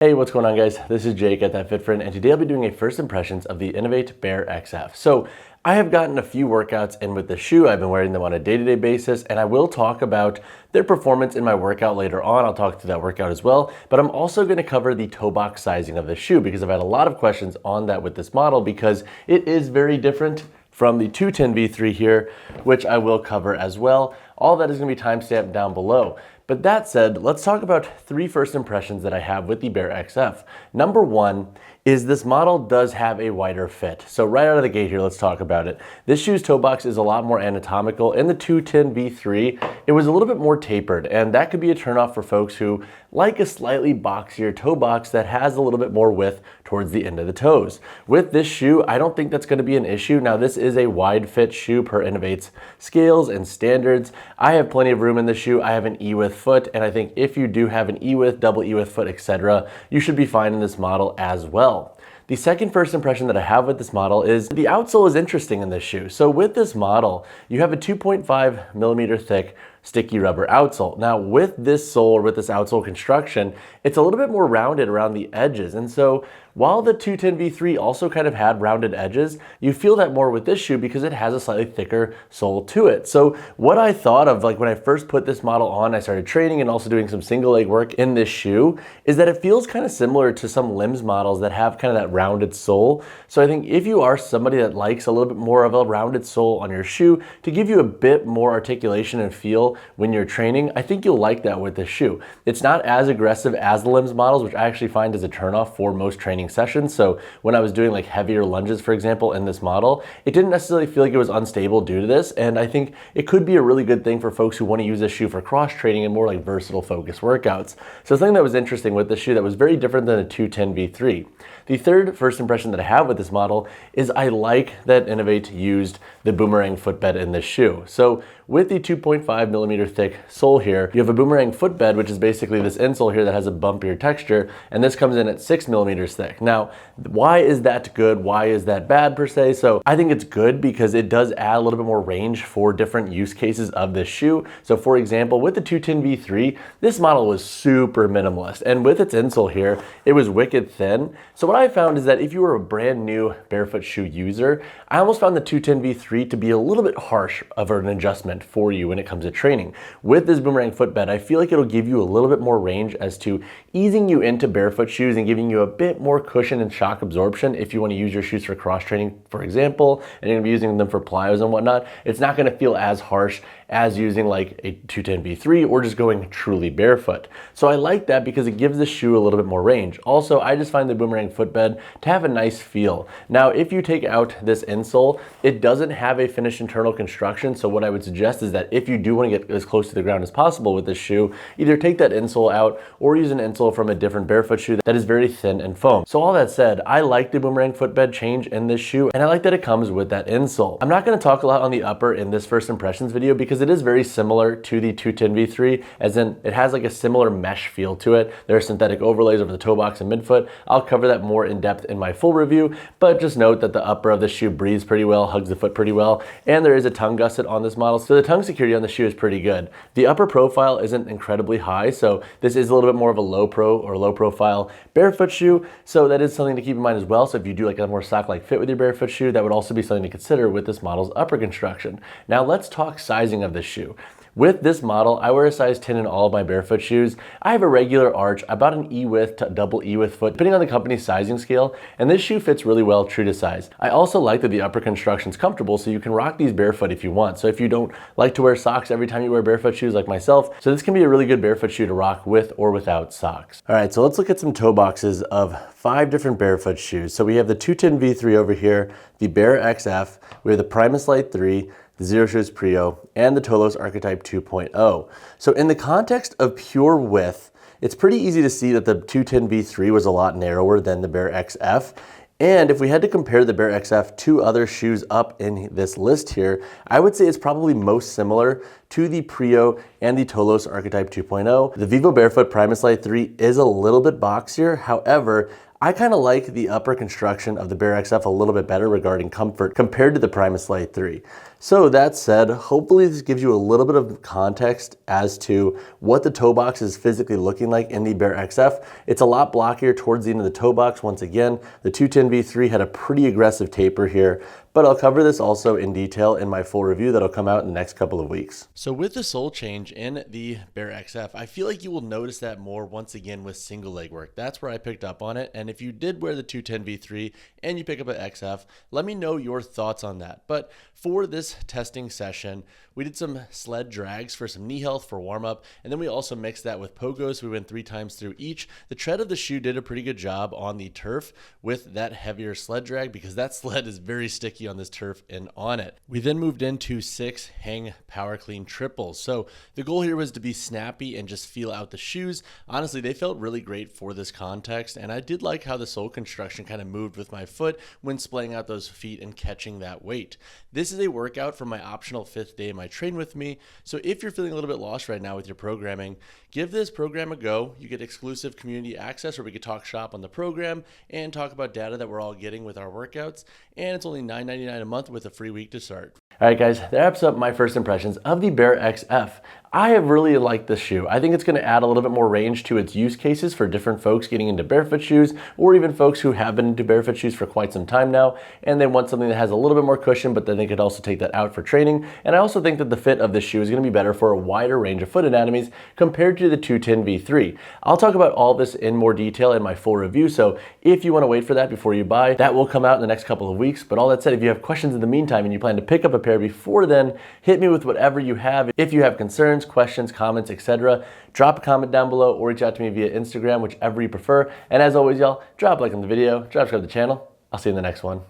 Hey, what's going on, guys? This is Jake at That Fit Friend, and today I'll be doing a first impressions of the Inov-8 Bare-XF. So I have gotten a few workouts in with the shoe. I've been wearing them on a day-to-day basis, and I will talk about their performance in my workout later on. I'll talk through that workout as well, but I'm also going to cover the toe box sizing of the shoe because I've had a lot of questions on that with this model because it is very different from the 210 V3 here, which I will cover as well. All that is going to be timestamped down below. But that said, let's talk about three first impressions that I have with the Bare-XF. Number one is this model does have a wider fit. So right out of the gate here, let's talk about it. This shoe's toe box is a lot more anatomical. In the 210 V3, it was a little bit more tapered, and that could be a turnoff for folks who like a slightly boxier toe box that has a little bit more width towards the end of the toes. With this shoe, I don't think that's going to be an issue. Now, this is a wide fit shoe per Inov-8's scales and standards. I have plenty of room in the shoe. I have an E-width foot, and I think if you do have an E-width, double E-width foot, etc., you should be fine in this model as well. The second first impression that I have with this model is the outsole is interesting in this shoe. So with this model, you have a 2.5 millimeter thick sticky rubber outsole. Now with this sole, or with this outsole construction, it's a little bit more rounded around the edges. And so while the 210 V3 also kind of had rounded edges, you feel that more with this shoe because it has a slightly thicker sole to it. So what I thought of, like when I first put this model on, I started training and also doing some single leg work in this shoe, is that it feels kind of similar to some limbs models that have kind of that rounded sole. So I think if you are somebody that likes a little bit more of a rounded sole on your shoe to give you a bit more articulation and feel when you're training, I think you'll like that with this shoe. It's not as aggressive as the limbs models, which I actually find is a turnoff for most training sessions. So when I was doing like heavier lunges, for example, in this model, it didn't necessarily feel like it was unstable due to this. And I think it could be a really good thing for folks who want to use this shoe for cross training and more like versatile focus workouts. So something that was interesting with this shoe that was very different than a 210 V3. The third first impression that I have with this model is I like that Inov-8 used the boomerang footbed in this shoe. So with the 2.5 millimeter thick sole here, you have a boomerang footbed, which is basically this insole here that has a bumpier texture, and this comes in at 6 millimeters thick. Now, why is that good? Why is that bad per se? So I think it's good because it does add a little bit more range for different use cases of this shoe. So for example, with the 210 V3, this model was super minimalist, and with its insole here, it was wicked thin. So what I found is that if you were a brand new barefoot shoe user, I almost found the 210 V3 to be a little bit harsh of an adjustment for you when it comes to training. With this boomerang footbed, I feel like it'll give you a little bit more range as to easing you into barefoot shoes and giving you a bit more cushion and shock absorption if you want to use your shoes for cross training, for example, and you're going to be using them for plyos and whatnot. It's not going to feel as harsh as using like a 210 V3 or just going truly barefoot. So I like that because it gives the shoe a little bit more range. Also, I just find the boomerang footbed to have a nice feel. Now, if you take out this insole, it doesn't have a finished internal construction. So what I would suggest is that if you do want to get as close to the ground as possible with this shoe, either take that insole out or use an insole from a different barefoot shoe that is very thin and foam. So all that said, I like the boomerang footbed change in this shoe, and I like that it comes with that insole. I'm not going to talk a lot on the upper in this first impressions video because it is very similar to the 210 V3, as in it has like a similar mesh feel to it. There are synthetic overlays over the toe box and midfoot. I'll cover that more in depth in my full review, but just note that the upper of the shoe breathes pretty well, hugs the foot pretty well, and there is a tongue gusset on this model, so the tongue security on the shoe is pretty good. The upper profile isn't incredibly high, so this is a little bit more of a low profile barefoot shoe, so that is something to keep in mind as well. So if you do like a more sock-like fit with your barefoot shoe, that would also be something to consider with this model's upper construction. Now let's talk sizing of this shoe. With this model, I wear a size 10 in all of my barefoot shoes. I have a regular arch, about an E-width to double E-width foot, depending on the company's sizing scale, and this shoe fits really well true to size. I also like that the upper construction is comfortable, so you can rock these barefoot if you want. So if you don't like to wear socks every time you wear barefoot shoes like myself, so this can be a really good barefoot shoe to rock with or without socks. All right, so let's look at some toe boxes of 5 different barefoot shoes. So we have the 210 V3 over here, the Bare-XF, we have the Primus Lite 3, the Zero Shoes Prio, and the Tolos Archetype 2.0. So in the context of pure width, it's pretty easy to see that the 210 V3 was a lot narrower than the Bare-XF. And if we had to compare the Bare-XF to other shoes up in this list here, I would say it's probably most similar to the Prio and the Tolos Archetype 2.0. The Vivo Barefoot Primus Lite 3 is a little bit boxier. However, I kind of like the upper construction of the Bare-XF a little bit better regarding comfort compared to the Primus Lite 3. So that said, hopefully this gives you a little bit of context as to what the toe box is physically looking like in the Bare-XF. It's a lot blockier towards the end of the toe box. Once again, the 210V3 had a pretty aggressive taper here, but I'll cover this also in detail in my full review that'll come out in the next couple of weeks. So with the sole change in the Bare-XF, I feel like you will notice that more once again with single leg work. That's where I picked up on it. And if you did wear the 210V3 and you pick up an XF, let me know your thoughts on that. But for this testing session, we did some sled drags for some knee health for warm up. And then we also mixed that with pogos. We went 3 times through each. The tread of the shoe did a pretty good job on the turf with that heavier sled drag because that sled is very sticky on this turf and on it. We then moved into 6 hang power clean triples. So the goal here was to be snappy and just feel out the shoes. Honestly, they felt really great for this context, and I did like how the sole construction kind of moved with my foot when splaying out those feet and catching that weight. This is a workout for my optional 5th day in my Train With Me. So if you're feeling a little bit lost right now with your programming, give this program a go. You get exclusive community access where we could talk shop on the program and talk about data that we're all getting with our workouts. And it's only $9.99 a month with a free week to start. All right, guys, that wraps up my first impressions of the Bare-XF. I have really liked this shoe. I think it's going to add a little bit more range to its use cases for different folks getting into barefoot shoes, or even folks who have been into barefoot shoes for quite some time now, and they want something that has a little bit more cushion, but then they could also take that out for training. And I also think that the fit of this shoe is going to be better for a wider range of foot anatomies compared to the 210V3. I'll talk about all this in more detail in my full review, so if you want to wait for that before you buy, that will come out in the next couple of weeks. But all that said, if you have questions in the meantime and you plan to pick up a pair before then, hit me with whatever you have. If you have concerns, questions, comments, etc., drop a comment down below or reach out to me via Instagram, whichever you prefer. And as always, y'all, drop a like on the video, subscribe to the channel. I'll see you in the next one.